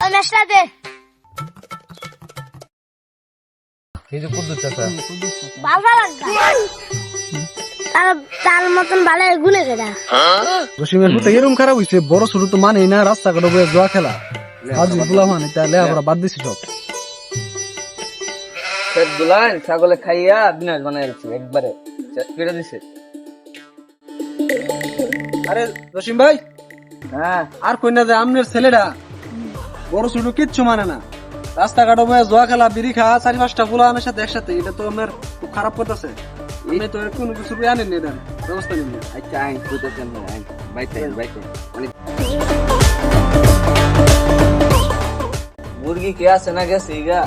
ওই ম্যাচটা দে। এই যে কুদ্দুস চাচা ভালো লাগবে। তার তার মতন ভালো গুনে কেডা। জসিমের পুতে এরকম খারাপ হইছে, বড় ছোট তো মানে না, রাস্তাঘাটে বয়ে জুয়া খেলা হাজির গুলা মানে তাহলে আমরা বাদ দিছি সব। পেট গুলান ছাগলে খাইয়া বিনাশ বানাই দিচ্ছে একবারে কেটে দিছে। আরে জসিম ভাই, হ্যাঁ আর কই না যে আমনের ছেলেটা বড় ছোট কিচ্ছু মানে না, রাস্তাঘাটে বয়ে জুয়া খেলা বিড়ি খা 4-5টা ফুলানের সাথে একসাথে, এটা তো আমার খুব খারাপ করতেছে। আমি তো কোনো কিছু আনেন নি, ব্যবস্থা নিন। আচ্ছা আইন বুঝতেছেন না আইন বাইতে মানে মুরগি কে আছে না গেছে ইগা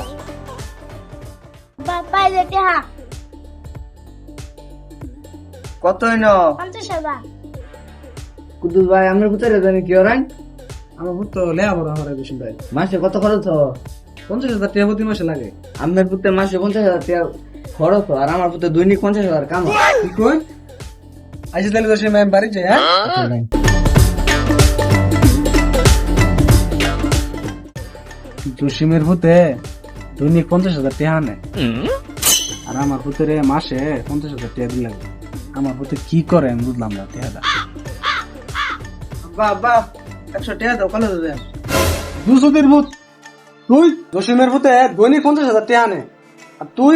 বাবা যেতে হা কত হইন 50,000। কুদ্দুস ভাই আমরা ভিতরে জানি কি ওরাই আমার ভূত তো লেয়া বড় আমার জসিম ভাই, মাসে কত খরচ হয় 50,000 টাকা প্রতি মাসে লাগে। আপনার পুতে মাসে 50,000 টাকা খরচ হয় আর আমার পুতে দৈনিক 50,000 কাম হয়। কি কই আইসি তাহলে জসিম ভাই আমি বাড়ি যাই। হ্যাঁ আচ্ছা নাই জসিমের ভূতে দৈনিক 50,000 টাকা আনে, আর আমার ভূতের মাসে 50,000 টাকা দিন লাগবে। আমার ভূতে কি করে আমি বুঝলাম না টাকাটা। বাবা 100 টাকা দাও, কলে দেবে 200 ভূত। তুই জসিমের ভূতে দৈনিক 50,000 টাকা আনে, আর তুই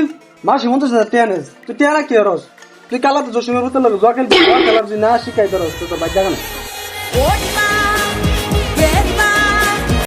মাসে 50,000 টাকা আনিস। তুই টাকা কি রস? তুই কালা তো জসিমের ভূতের লোক জোয়া খেলবি, জোয়া খেলার যদি না শিখাই তোর তো বাদ জায়গা না।